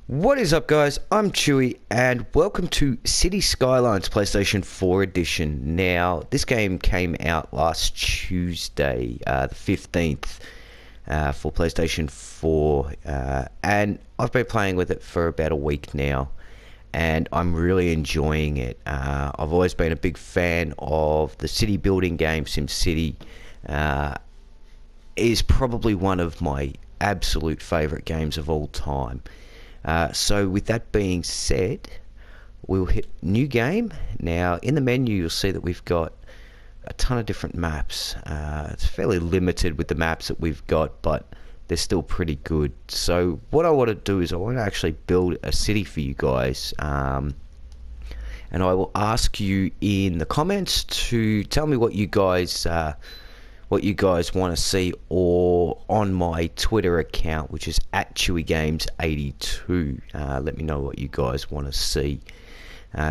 What is up, guys? I'm Chewy and welcome to Cities Skylines PlayStation 4 edition. Now, this game came out last Tuesday, the 15th, for PlayStation 4, and I've been playing with it for about a week now, and I'm really enjoying it. I've always been a big fan of the city building game. SimCity is probably one of my absolute favourite games of all time. So with that being said, we'll hit new game. Now in the menu you'll see that we've got a ton of different maps. It's fairly limited with the maps that we've got, but they're still pretty good. So what I want to do is I want to actually build a city for you guys, and I will ask you in the comments to tell me what you guys want to see, or on my Twitter account, which is at ChewyGames82. Let me know what you guys want to see.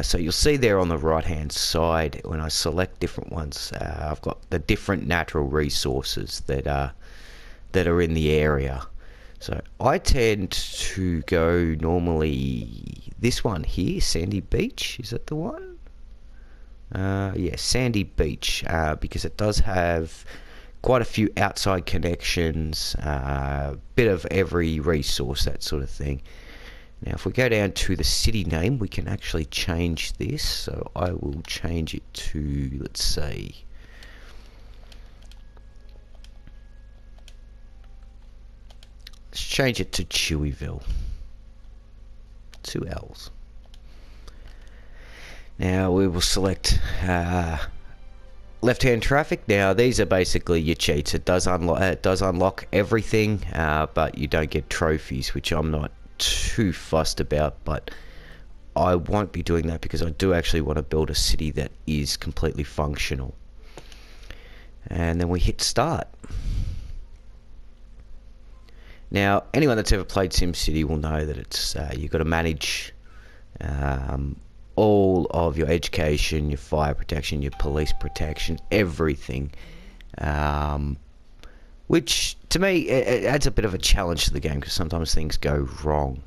So you'll see there on the right hand side when I select different ones, I've got the different natural resources that are in the area. So I tend to go normally this one here, Sandy Beach. Is that the one? Yeah, Sandy Beach, because it does have quite a few outside connections, bit of every resource, that sort of thing. Now if we go down to the city name, we can actually change this. So I will change it to, let's say, let's change it to Chewyville. 2 L's. Now we will select left-hand traffic. Now these are basically your cheats. It does unlock everything, but you don't get trophies, which I'm not too fussed about. But I won't be doing that because I do actually want to build a city that is completely functional. And then we hit start. Now anyone that's ever played SimCity will know that it's you've got to manage all of your education, your fire protection, your police protection, everything, which to me it adds a bit of a challenge to the game because sometimes things go wrong.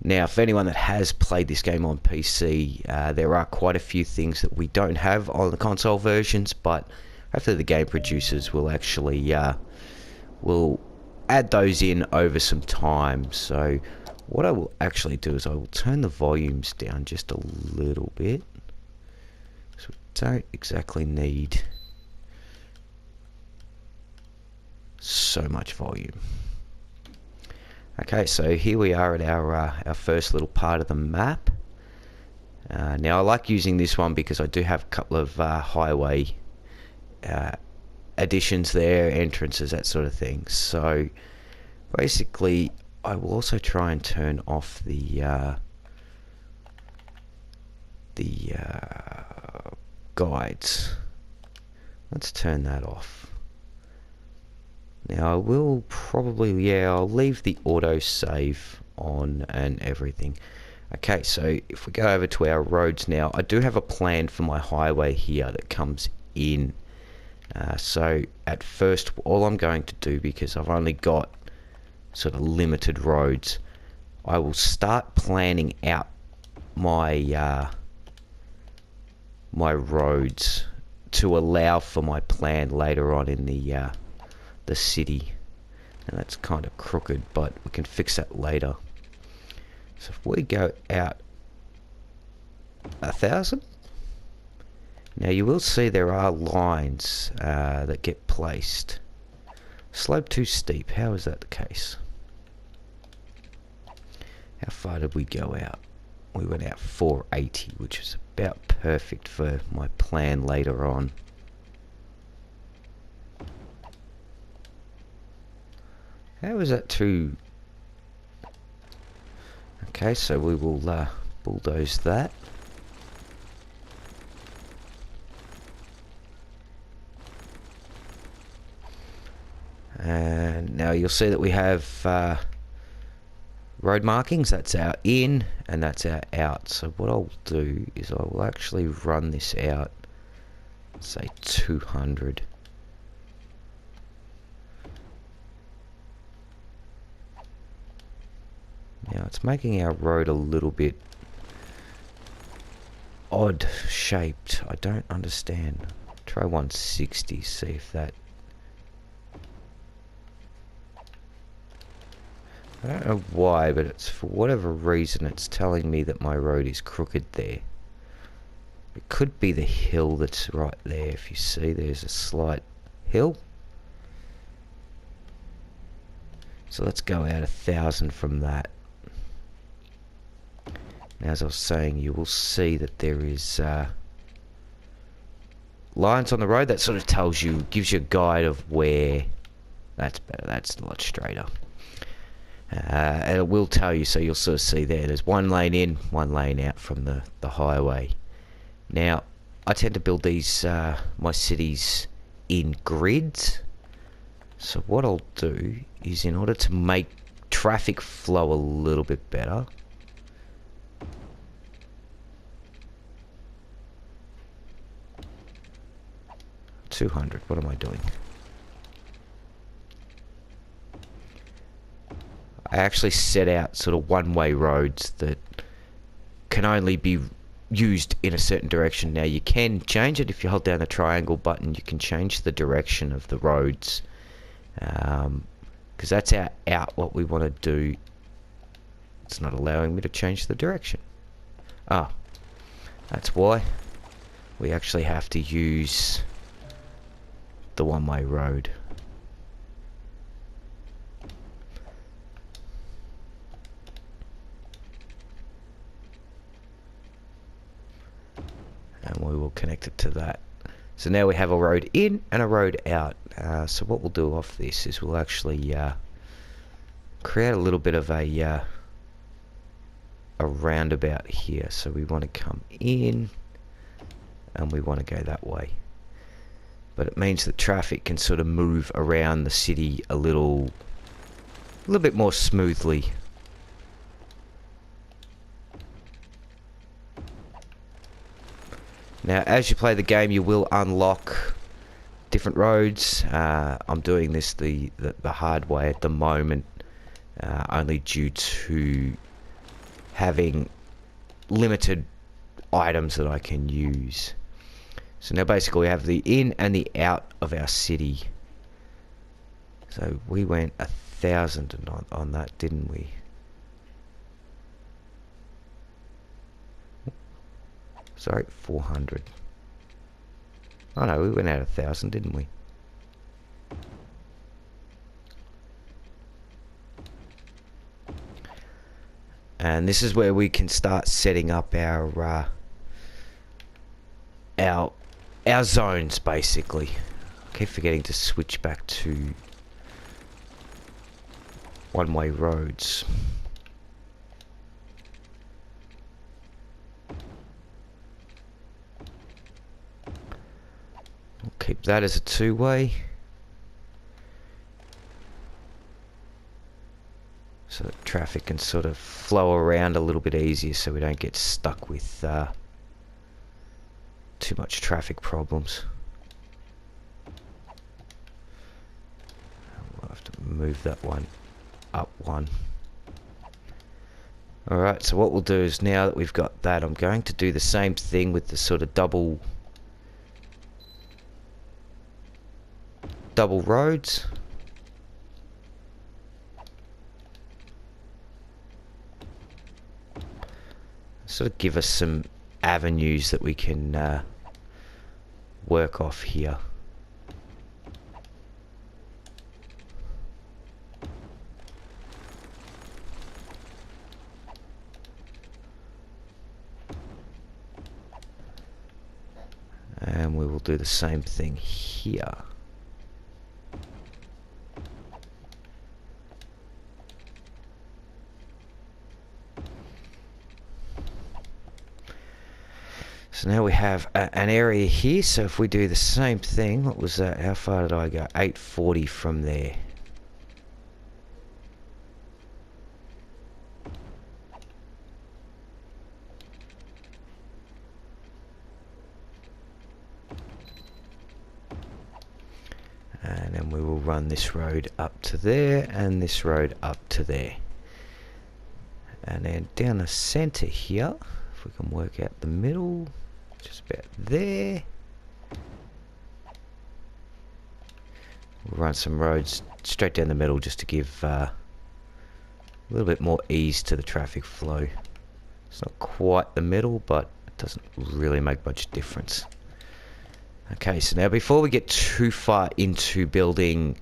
Now for anyone that has played this game on PC, there are quite a few things that we don't have on the console versions, but hopefully the game producers will actually will add those in over some time. So what I will actually do is I will turn the volumes down just a little bit, so we don't exactly need so much volume. Okay, so here we are at our first little part of the map. Now I like using this one because I do have a couple of highway additions there, entrances, that sort of thing. So basically I will also try and turn off the guides. Let's turn that off. Now I will probably, yeah, I'll leave the auto save on and everything. Okay, so if we go over to our roads now, I do have a plan for my highway here that comes in. So at first all I'm going to do, because I've only got sort of limited roads, I will start planning out my my roads to allow for my plan later on in the city. And that's kind of crooked, but we can fix that later. So if we go out 1,000, now you will see there are lines that get placed. Slope too steep. How is that the case? How far did we go out? We went out 480, which is about perfect for my plan later on. How is that too? Okay, so we will bulldoze that. And now you'll see that we have road markings. That's our in and that's our out. So what I'll do is I will actually run this out, say 200. Now it's making our road a little bit odd shaped. I don't understand. Try 160, see if that... I don't know why, but it's for whatever reason it's telling me that my road is crooked there. It could be the hill that's right there. If you see, there's a slight hill. So let's go out 1,000 from that. Now, as I was saying, you will see that there is lines on the road. That sort of tells you, gives you a guide of where. That's better. That's a lot straighter. And it will tell you, so you'll sort of see there's one lane in, one lane out from the highway. Now, I tend to build these my cities in grids. So what I'll do is, in order to make traffic flow a little bit better, 200. What am I doing? I actually set out sort of one-way roads that can only be used in a certain direction. Now you can change it if you hold down the triangle button. You can change the direction of the roads, because that's out what we want to do. It's not allowing me to change the direction. Ah, that's why. We actually have to use the one-way road. And we will connect it to that. So now we have a road in and a road out. So what we'll do off this is we'll actually create a little bit of a roundabout here. So we want to come in and we want to go that way. But it means that traffic can sort of move around the city a little bit more smoothly. Now, as you play the game, you will unlock different roads. I'm doing this the hard way at the moment, only due to having limited items that I can use. So now basically we have the in and the out of our city. So we went 1,000 on that, didn't we? Sorry, 400. Oh no, we went out 1,000, didn't we? And this is where we can start setting up our zones, basically. I keep forgetting to switch back to one-way roads. We'll keep that as a two-way. So that traffic can sort of flow around a little bit easier, so we don't get stuck with too much traffic problems. We'll have to move that one up one. Alright, so what we'll do is, now that we've got that, I'm going to do the same thing with the sort of double roads. Sort of give us some avenues that we can work off here. And we will do the same thing here. So now we have an area here, so if we do the same thing, what was that? How far did I go? 840 from there. And then we will run this road up to there, and this road up to there. And then down the center here, if we can work out the middle, just about there. We'll run some roads straight down the middle just to give a little bit more ease to the traffic flow. It's not quite the middle, but it doesn't really make much difference. Okay, so now before we get too far into building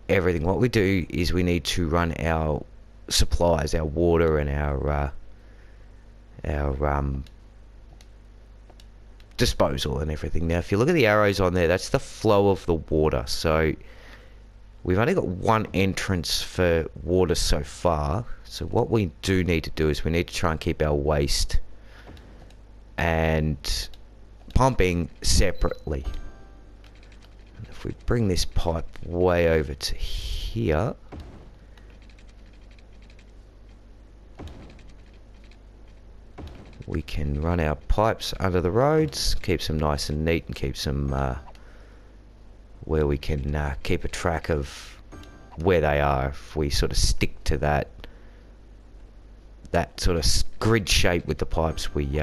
everything, what we do is we need to run our supplies, our water and our disposal and everything. Now if you look at the arrows on there, that's the flow of the water. So we've only got one entrance for water so far, so what we do need to do is we need to try and keep our waste and pumping separately. And if we bring this pipe way over to here, we can run our pipes under the roads, keeps them nice and neat, and keeps them where we can keep a track of where they are. If we sort of stick to that sort of grid shape with the pipes, we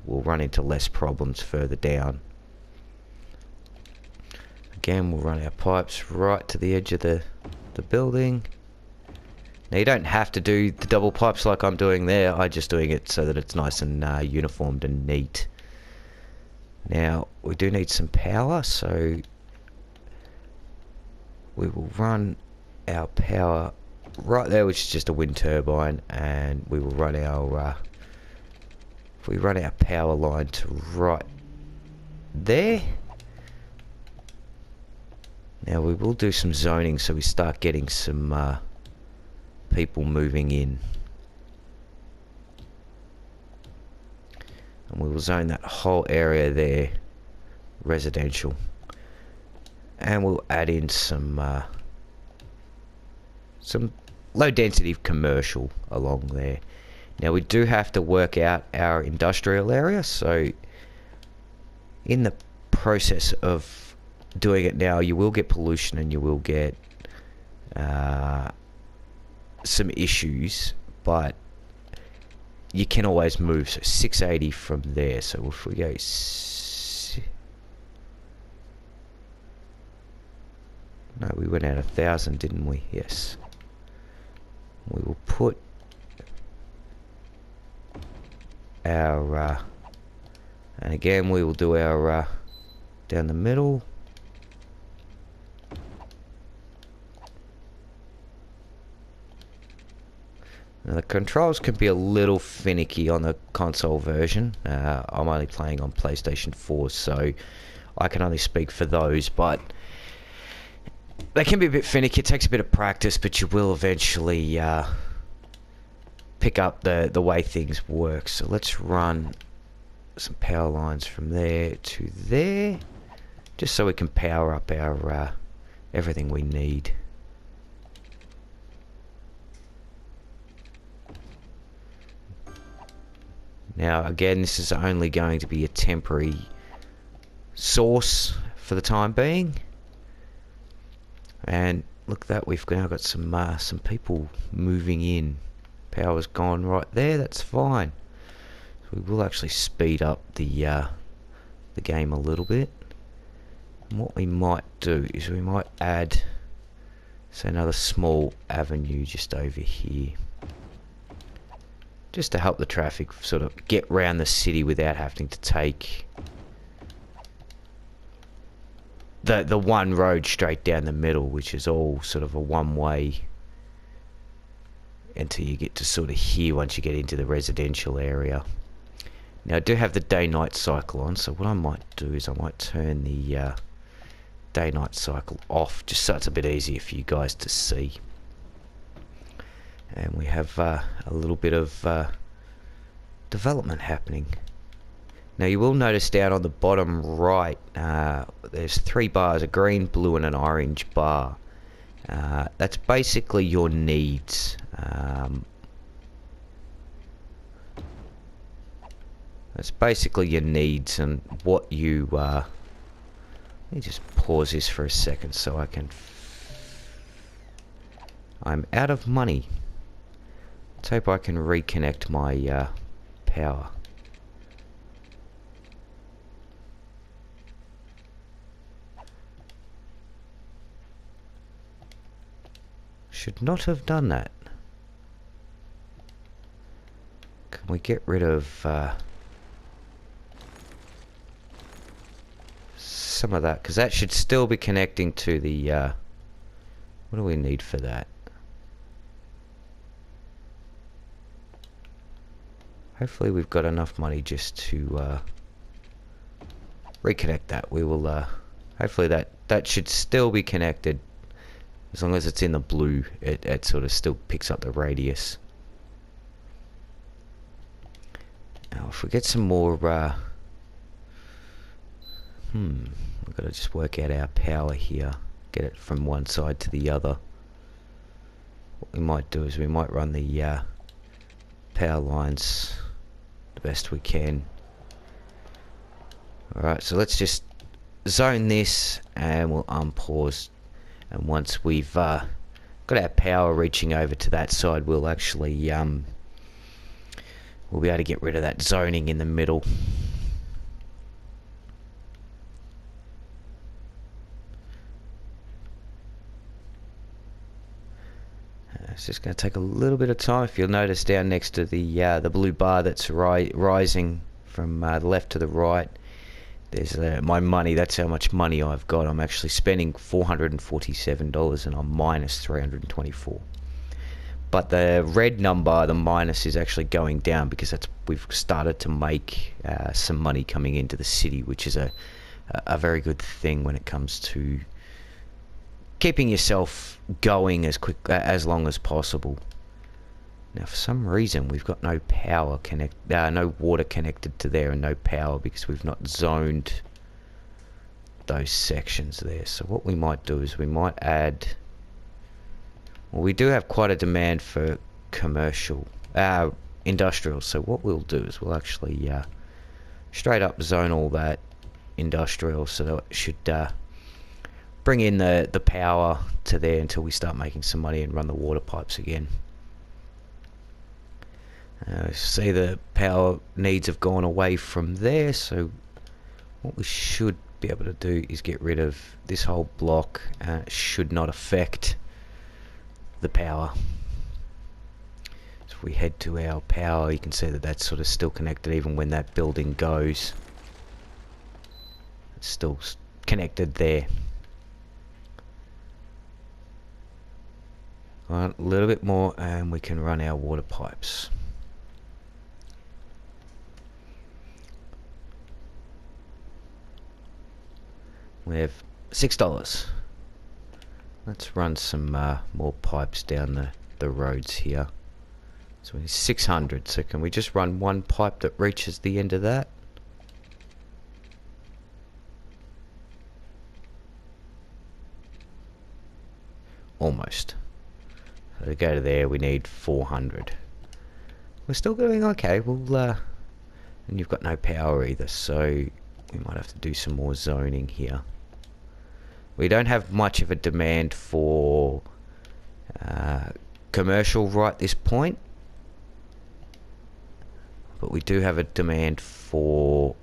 will run into less problems further down. Again, we'll run our pipes right to the edge of the building. Now you don't have to do the double pipes like I'm doing there. I'm just doing it so that it's nice and uniformed and neat. Now we do need some power, so we will run our power right there, which is just a wind turbine, and we will run our if we run our power line to right there. Now we will do some zoning so we start getting some people moving in, and we will zone that whole area there residential, and we'll add in some low density commercial along there. Now we do have to work out our industrial area, so in the process of doing it now you will get pollution and you will get some issues, but you can always move. So 680 from there, so if we go no, we went out 1,000, didn't we? Yes. We will put our and again we will do our down the middle. Now the controls can be a little finicky on the console version. I'm only playing on PlayStation 4, so I can only speak for those, but they can be a bit finicky. It takes a bit of practice, but you will eventually pick up the way things work. So let's run some power lines from there to there, just so we can power up our everything we need. Now again, this is only going to be a temporary source for the time being. And look at that, we've now got some people moving in. Power's gone right there, that's fine. So we will actually speed up the game a little bit. And what we might do is we might add, say, another small avenue just over here, just to help the traffic sort of get round the city without having to take the one road straight down the middle, which is all sort of a one-way until you get to sort of here once you get into the residential area. Now I do have the day-night cycle on, so what I might do is I might turn the day-night cycle off, just so it's a bit easier for you guys to see. And we have a little bit of development happening. Now you will notice down on the bottom right there's 3 bars, a green, blue and an orange bar. That's basically your needs. That's basically your needs and what you let me just pause this for a second so I can I'm out of money. Let's hope I can reconnect my power. Should not have done that. Can we get rid of some of that? Because that should still be connecting to the... what do we need for that? Hopefully we've got enough money just to reconnect that. We will... hopefully that should still be connected. As long as it's in the blue, it sort of still picks up the radius. Now, if we get some more... we've got to just work out our power here. Get it from one side to the other. What we might do is we might run the power lines the best we can. Alright, so let's just zone this and we'll unpause. And once we've got our power reaching over to that side, we'll actually we'll be able to get rid of that zoning in the middle. It's just going to take a little bit of time. If you'll notice down next to the blue bar that's rising from the left to the right, there's my money. That's how much money I've got. I'm actually spending $447 and I'm minus 324. But the red number, the minus, is actually going down because we've started to make some money coming into the city, which is a very good thing when it comes to keeping yourself going as long as possible. Now, for some reason, we've got no power no water connected to there, and no power because we've not zoned those sections there. So what we might do is we might add. Well, we do have quite a demand for commercial, industrial. So what we'll do is we'll actually straight up zone all that industrial, so that it should bring in the power to there until we start making some money and run the water pipes again. See, the power needs have gone away from there, so what we should be able to do is get rid of this whole block. It should not affect the power. So if we head to our power, you can see that that's sort of still connected even when that building goes. It's still connected there. Alright, a little bit more and we can run our water pipes. We have $6. Let's run some more pipes down the roads here. So we need 600. So can we just run one pipe that reaches the end of that? Almost. So to go to there, we need 400. We're still doing okay. We'll and you've got no power either, so we might have to do some more zoning here. We don't have much of a demand for commercial right this point, but we do have a demand for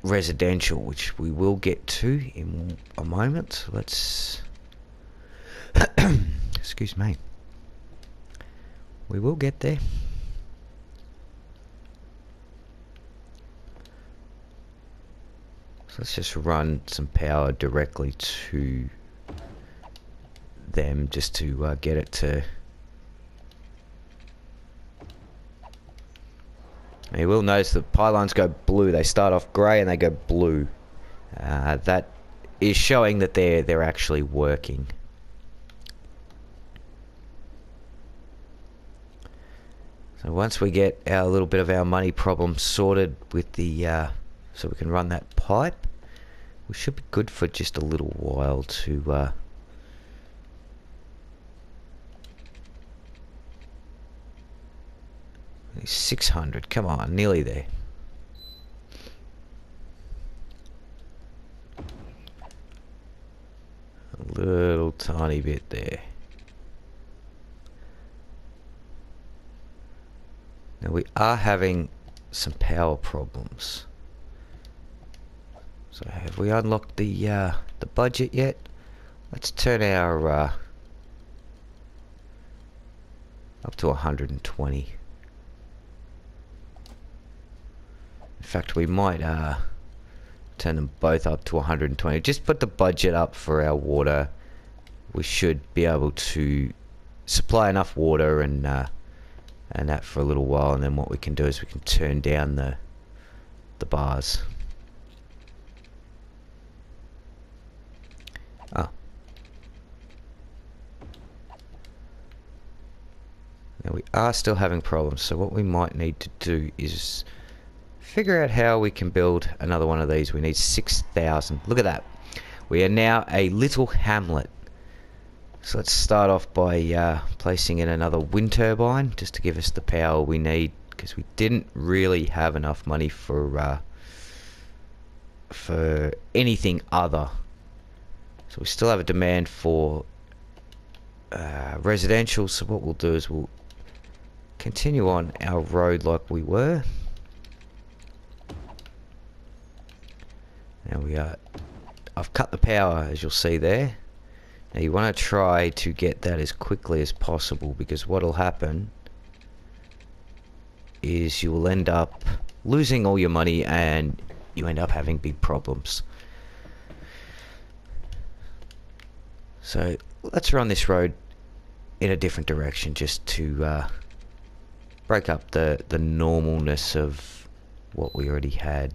residential, which we will get to in a moment. So let's excuse me, we will get there. Let's just run some power directly to them just to get it to... You will notice that pylons go blue. They start off grey and they go blue. That is showing that they're actually working. So once we get our little bit of our money problem sorted with the... so we can run that pipe, we should be good for just a little while to 600, come on, nearly there. A little tiny bit there. Now we are having some power problems. So have we unlocked the budget yet? Let's turn our up to 120. In fact, we might turn them both up to 120. Just put the budget up for our water. We should be able to supply enough water and that for a little while, and then what we can do is we can turn down the bars. Oh. Now we are still having problems, so what we might need to do is figure out how we can build another one of these. We need 6,000. Look at that. We are now a little hamlet. So let's start off by placing in another wind turbine just to give us the power we need, because we didn't really have enough money for anything other. So we still have a demand for residential, so what we'll do is we'll continue on our road like we were. Now I've cut the power, as you'll see there. Now you want to try to get that as quickly as possible, because what will happen is you will end up losing all your money and you end up having big problems. So let's run this road in a different direction just to break up the normalness of what we already had.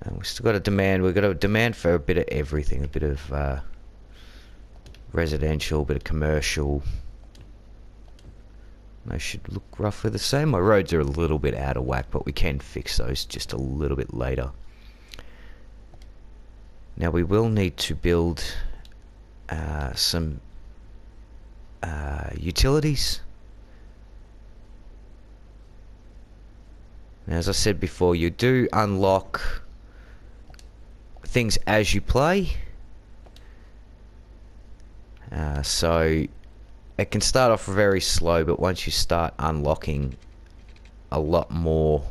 And we've still got a demand. We've got a demand for a bit of everything. A bit of residential, a bit of commercial. They should look roughly the same. My roads are a little bit out of whack, but we can fix those just a little bit later. Now we will need to build some utilities. Now, as I said before, you do unlock things as you play. So it can start off very slow, but once you start unlocking a lot more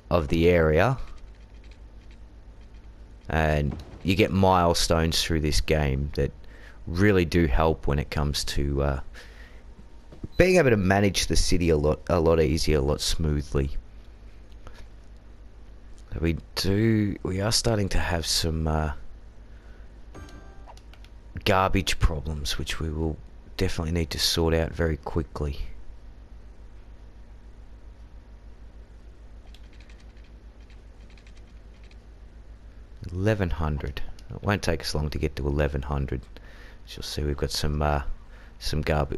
of the area, and you get milestones through this game that really do help when it comes to being able to manage the city a lot easier, a lot smoothly. We are starting to have some garbage problems, which we will definitely need to sort out very quickly. $1,100. It won't take us long to get to 1,100. As you'll see, we've got some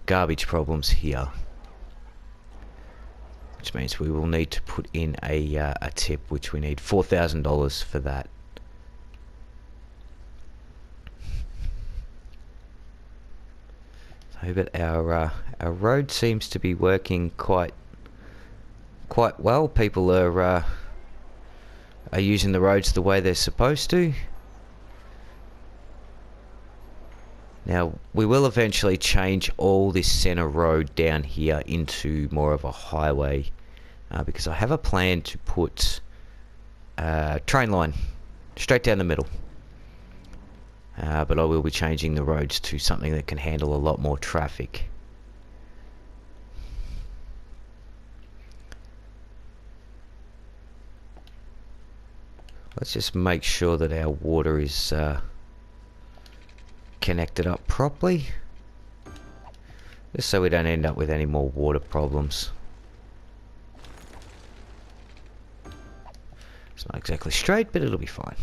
garbage problems here, which means we will need to put in a tip, which we need $4,000 for that. So, but our road seems to be working quite well. People are using the roads the way they're supposed to. Now, we will eventually change all this center road down here into more of a highway, because I have a plan to put a train line straight down the middle. But I will be changing the roads to something that can handle a lot more traffic. Let's just make sure that our water is connected up properly, just so we don't end up with any more water problems. It's not exactly straight, but it'll be fine.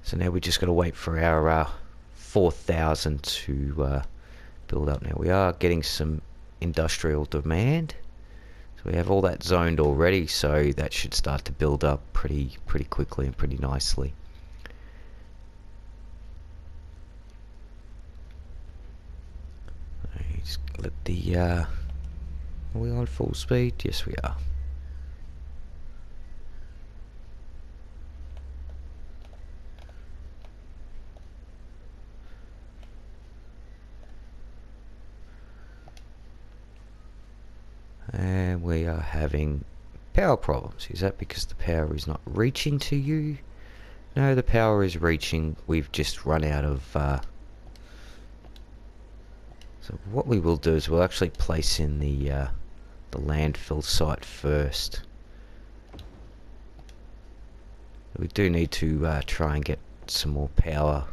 So now we just got to wait for our 4,000 to build up. Now we are getting some industrial demand. We have all that zoned already, so that should start to build up pretty quickly and pretty nicely. Just let the are we on full speed? Yes, we are. having power problems. Is that because the power is not reaching to you? No, the power is reaching. We've just run out of... So what we will do is we'll actually place in the landfill site first. We do need to try and get some more power.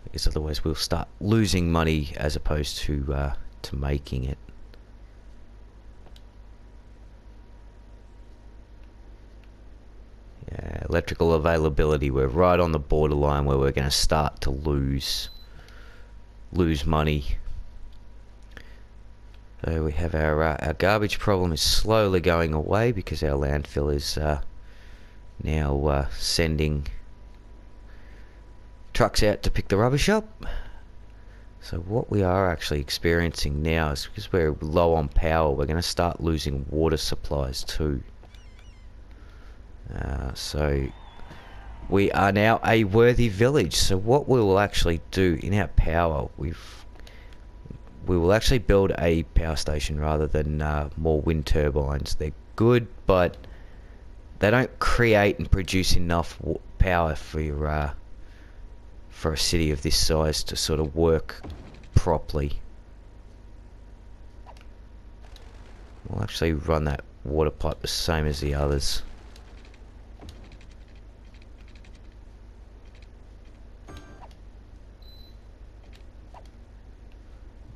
Because otherwise we'll start losing money as opposed to making it. Yeah, electrical availability, we're right on the borderline where we're going to start to lose money. So we have our garbage problem is slowly going away because our landfill is now sending trucks out to pick the rubbish up. So what we are actually experiencing now is because we're low on power, we're going to start losing water supplies too. So we are now a worthy village. So what we will actually do in our power, we will actually build a power station rather than more wind turbines. They're good, but they don't create and produce enough power for a city of this size to sort of work properly. We'll actually run that water pipe the same as the others.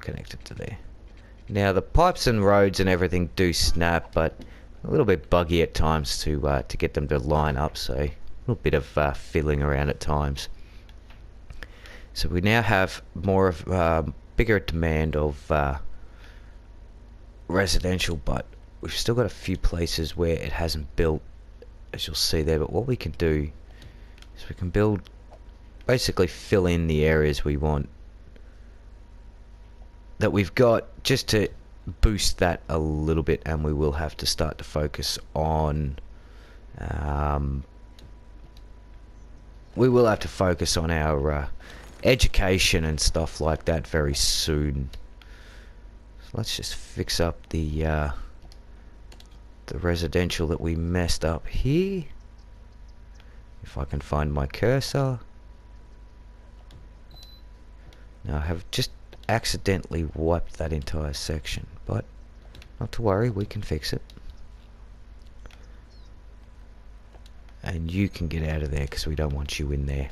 Connected to there. Now the pipes and roads and everything do snap, but a little bit buggy at times to get them to line up, so a little bit of fiddling around at times. So we now have more of bigger demand of residential, but we've still got a few places where it hasn't built, as you'll see there. But what we can do is we can build, basically fill in the areas we want that we've got, just to boost that a little bit. And we will have to start to focus on our education and stuff like that very soon. So let's just fix up the residential that we messed up here. If I can find my cursor. Now I have just accidentally wiped that entire section, but not to worry, we can fix it. And you can get out of there because we don't want you in there.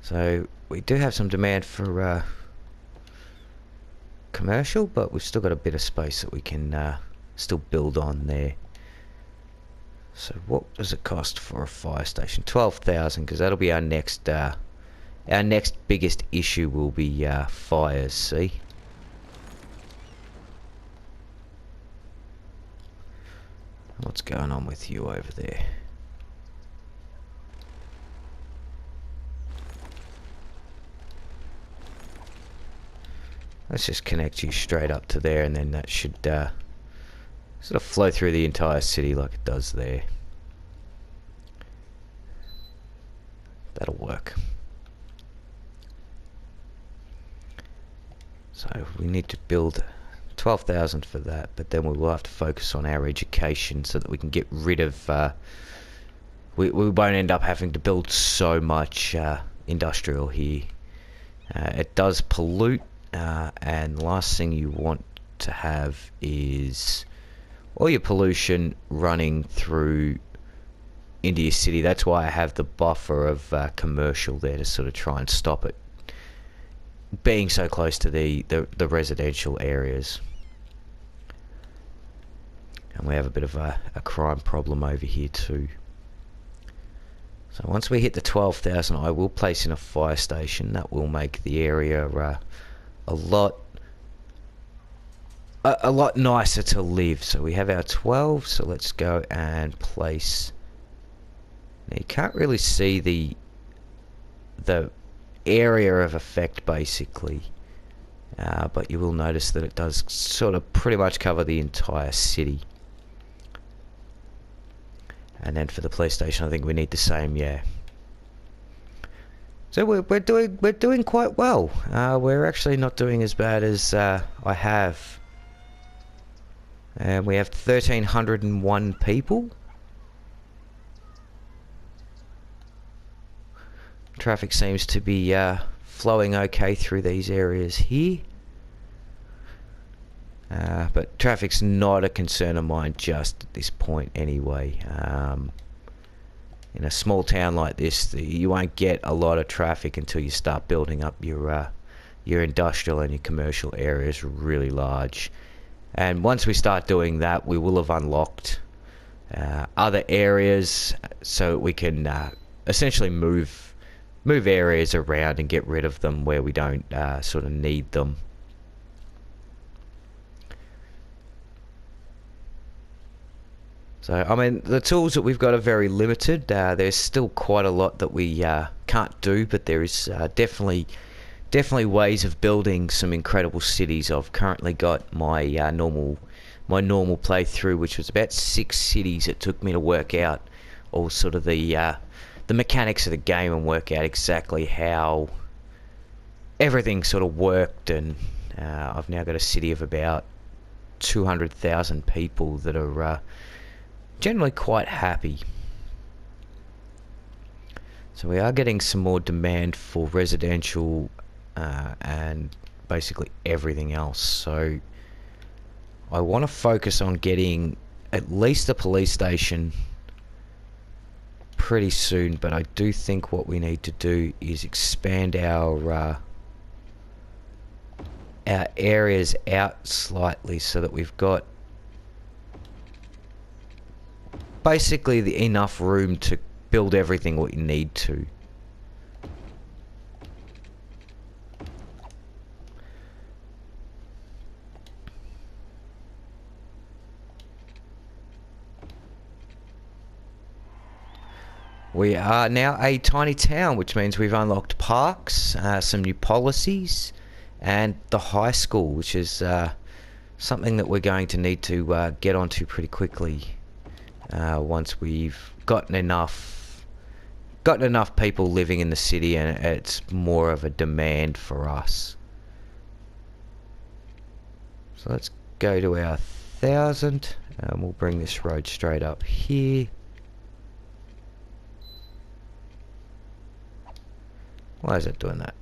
So we do have some demand for commercial, but we've still got a bit of space that we can still build on there. So what does it cost for a fire station? 12,000, because that'll be our next biggest issue will be fires. See. What's going on with you over there? Let's just connect you straight up to there, and then that should sort of flow through the entire city like it does there. That'll work. So we need to build 12,000 for that, but then we will have to focus on our education so that we can get rid of we won't end up having to build so much industrial here. It does pollute, and the last thing you want to have is all your pollution running through into your city. That's why I have the buffer of commercial there to sort of try and stop it being so close to the residential areas. And we have a bit of a crime problem over here too. So once we hit the 12,000, I will place in a fire station. That will make the area a lot nicer to live. So we have our 12, so let's go and place. Now you can't really see the area of effect basically, but you will notice that it does sort of pretty much cover the entire city. And then for the police station, I think we need the same, yeah. So we're doing quite well. We're actually not doing as bad as I have. And we have 1,301 people. Traffic seems to be flowing okay through these areas here. But traffic's not a concern of mine just at this point anyway. In a small town like this, you won't get a lot of traffic until you start building up your industrial and your commercial areas really large. And once we start doing that, we will have unlocked other areas so we can essentially move areas around and get rid of them where we don't sort of need them. So, I mean, the tools that we've got are very limited. There's still quite a lot that we can't do, but there is definitely ways of building some incredible cities. I've currently got my normal playthrough, which was about 6 cities. It took me to work out all sort of the mechanics of the game and work out exactly how everything sort of worked. And I've now got a city of about 200,000 people that are generally quite happy. So we are getting some more demand for residential and basically everything else. So I want to focus on getting at least a police station pretty soon, but I do think what we need to do is expand our areas out slightly so that we've got basically enough room to build everything what you need to. We are now a tiny town, which means we've unlocked parks, some new policies, and the high school, which is something that we're going to need to get onto pretty quickly. Once we've gotten enough people living in the city and it's more of a demand for us. So let's go to our 1,000 and we'll bring this road straight up here. Why is it doing that?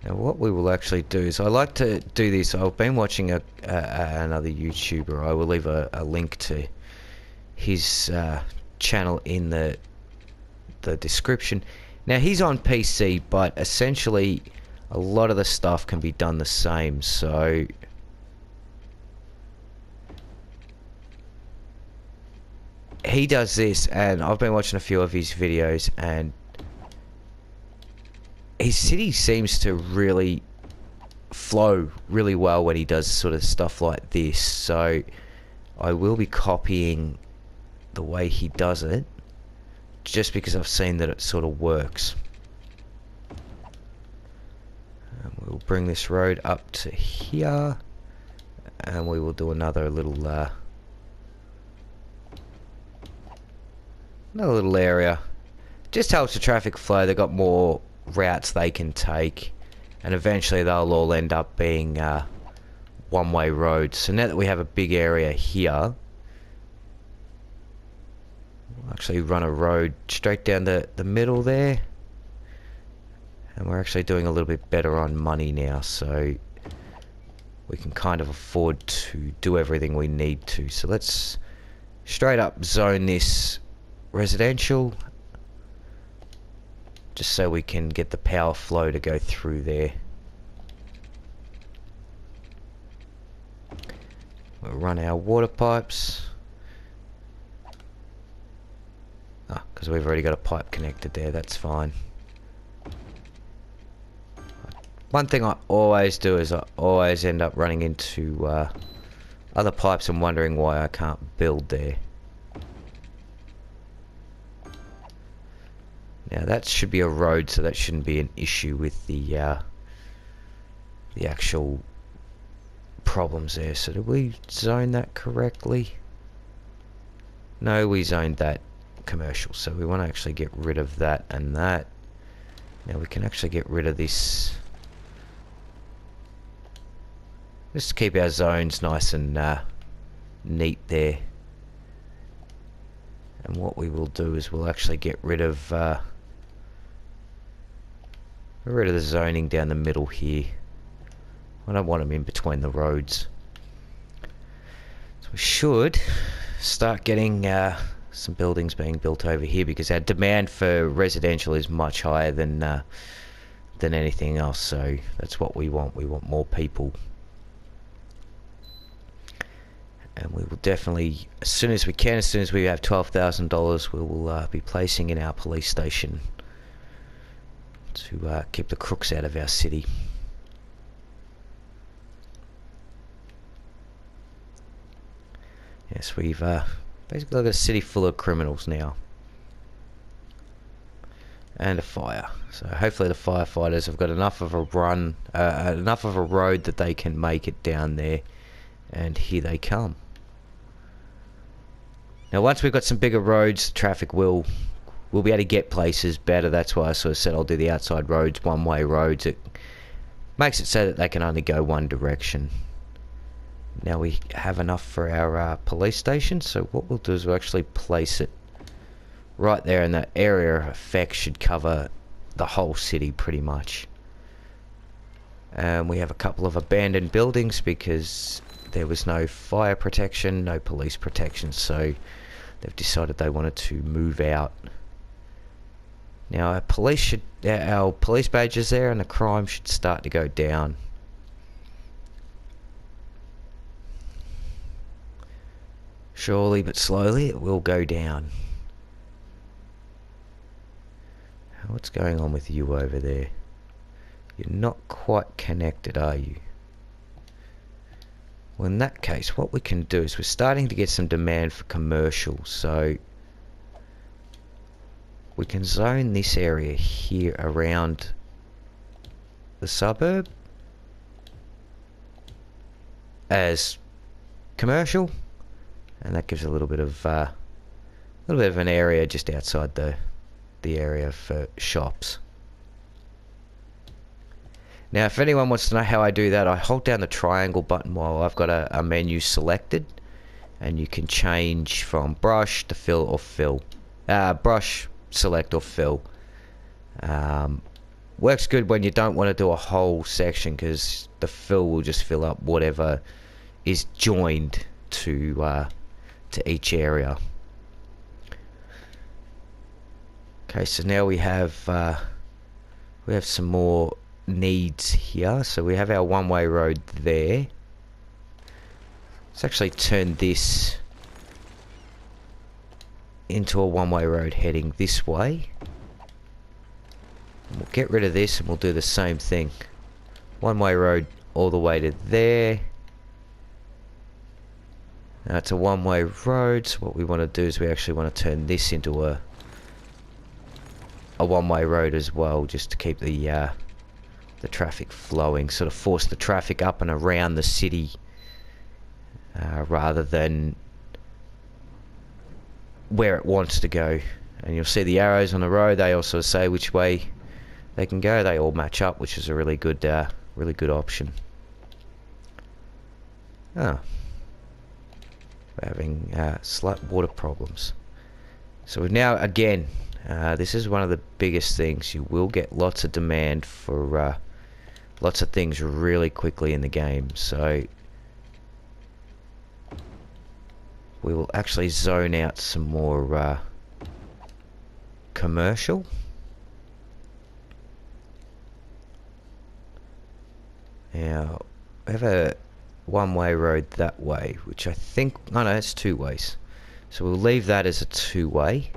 Now what we will actually do is, I like to do this. I've been watching another YouTuber. I will leave a link to his channel in the description. Now he's on PC, but essentially a lot of the stuff can be done the same. So he does this, and I've been watching a few of his videos, and his city seems to really flow really well when he does sort of stuff like this. So I will be copying the way he does it, just because I've seen that it sort of works. And we'll bring this road up to here, and we will do another little area. Just helps the traffic flow. They've got more routes they can take, and eventually they'll all end up being one-way roads. So now that we have a big area here, we'll actually run a road straight down the middle there, and we're actually doing a little bit better on money now, so we can kind of afford to do everything we need to. So let's straight up zone this residential, just so we can get the power flow to go through there. We'll run our water pipes. Because we've already got a pipe connected there, that's fine. One thing I always do is I always end up running into other pipes and wondering why I can't build there. Now that should be a road, so that shouldn't be an issue with the actual problems there. So did we zone that correctly? No, we zoned that commercial, so we want to actually get rid of that and that. Now we can actually get rid of this, just to keep our zones nice and neat there. And what we will do is we'll actually get rid of the zoning down the middle here. I don't want them in between the roads. So we should start getting some buildings being built over here, because our demand for residential is much higher than anything else. So that's what we want. We want more people, and we will definitely, as soon as we can, as soon as we have $12,000, we will be placing in our police station to keep the crooks out of our city. Yes, we've basically got a city full of criminals now. And a fire. So hopefully the firefighters have got enough of a run, enough of a road that they can make it down there. And here they come. Now once we've got some bigger roads, traffic we'll be able to get places better. That's why I sort of said I'll do the outside roads, one-way roads. It makes it so that they can only go one direction. Now we have enough for our police station, so what we'll do is we'll actually place it right there, and that area of effect should cover the whole city pretty much. And we have a couple of abandoned buildings because there was no fire protection, no police protection, so they've decided they wanted to move out. Now our police badges there, and the crime should start to go down. Surely but slowly it will go down. What's going on with you over there? You're not quite connected, are you? Well, in that case, what we can do is we're starting to get some demand for commercial, so we can zone this area here around the suburb as commercial. And that gives a little bit of an area just outside the area for shops. Now, if anyone wants to know how I do that, I hold down the triangle button while I've got a menu selected, and you can change from brush to fill or fill. Brush, select or fill. Works good when you don't want to do a whole section, because the fill will just fill up whatever is joined to each area. Okay, so now we have some more needs here. So we have our one-way road there. Let's actually turn this into a one-way road heading this way. And we'll get rid of this and we'll do the same thing. One-way road all the way to there. Now it's a one-way road, so what we want to do is we actually want to turn this into a one-way road as well, just to keep the traffic flowing, sort of force the traffic up and around the city rather than where it wants to go. And you'll see the arrows on the road, they also say which way they can go. They all match up, which is a really good option. We're having slight water problems. So we've now, again, this is one of the biggest things. You will get lots of demand for lots of things really quickly in the game. So we will actually zone out some more commercial. Now, we have a one-way road that way, which I think, oh no, it's two ways. So we'll leave that as a two-way.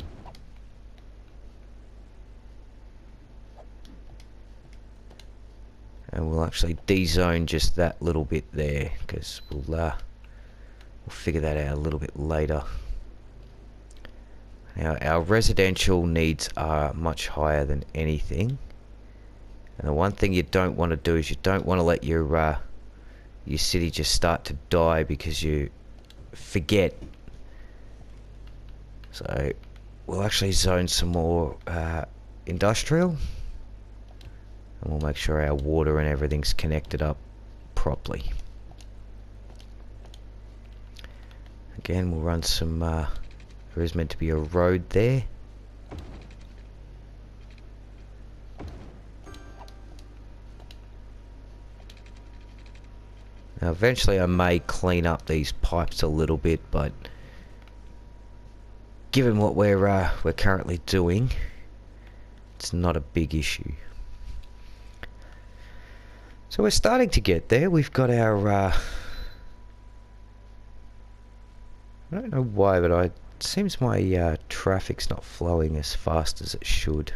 And we'll actually de-zone just that little bit there, because we'll figure that out a little bit later. Now, our residential needs are much higher than anything. And the one thing you don't want to do is you don't want to let your city just start to die because you forget So we'll actually zone some more industrial, and we'll make sure our water and everything's connected up properly. Again, we'll run some there is meant to be a road there. Now eventually I may clean up these pipes a little bit, but given what we're currently doing, it's not a big issue. So we're starting to get there. We've got our I don't know why, but it seems my traffic's not flowing as fast as it should.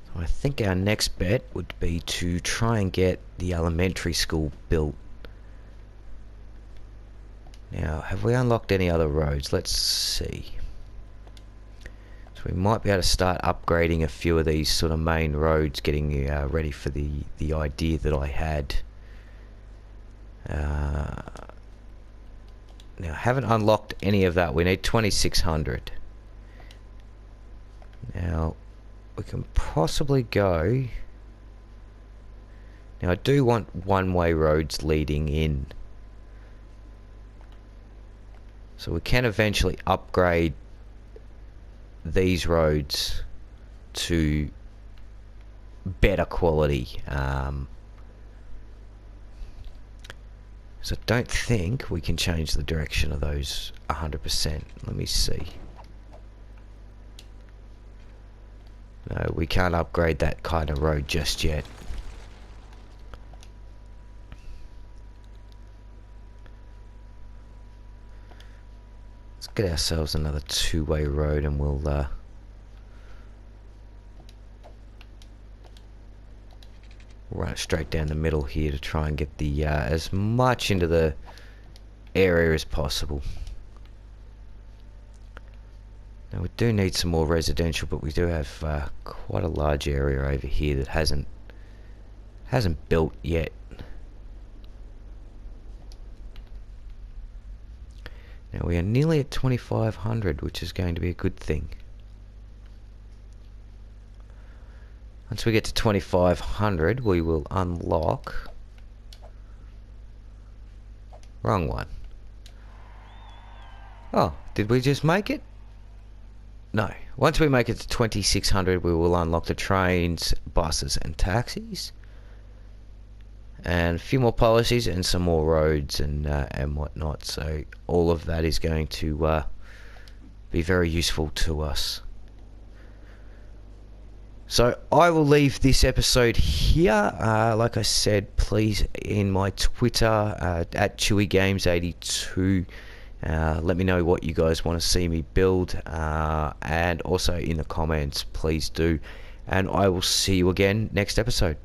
So I think our next bet would be to try and get the elementary school built. Now, have we unlocked any other roads? Let's see. So we might be able to start upgrading a few of these sort of main roads, getting ready for the idea that I had. Now, I haven't unlocked any of that. We need 2600. Now, we can possibly go... Now, I do want one-way roads leading in. So we can eventually upgrade these roads to better quality. So I don't think we can change the direction of those 100%. Let me see. No, we can't upgrade that kind of road just yet. Let's get ourselves another two-way road, and we'll run it straight down the middle here to try and get the as much into the area as possible. Now we do need some more residential, but we do have quite a large area over here that hasn't built yet. Now we are nearly at 2500, which is going to be a good thing. Once we get to 2500, we will unlock... Wrong one. Oh, did we just make it? No. Once we make it to 2600, we will unlock the trains, buses and taxis. And a few more policies and some more roads and whatnot. So all of that is going to be very useful to us. So I will leave this episode here. Like I said, please, in my Twitter at ChewyGames82, let me know what you guys want to see me build, and also in the comments, please do. And I will see you again next episode.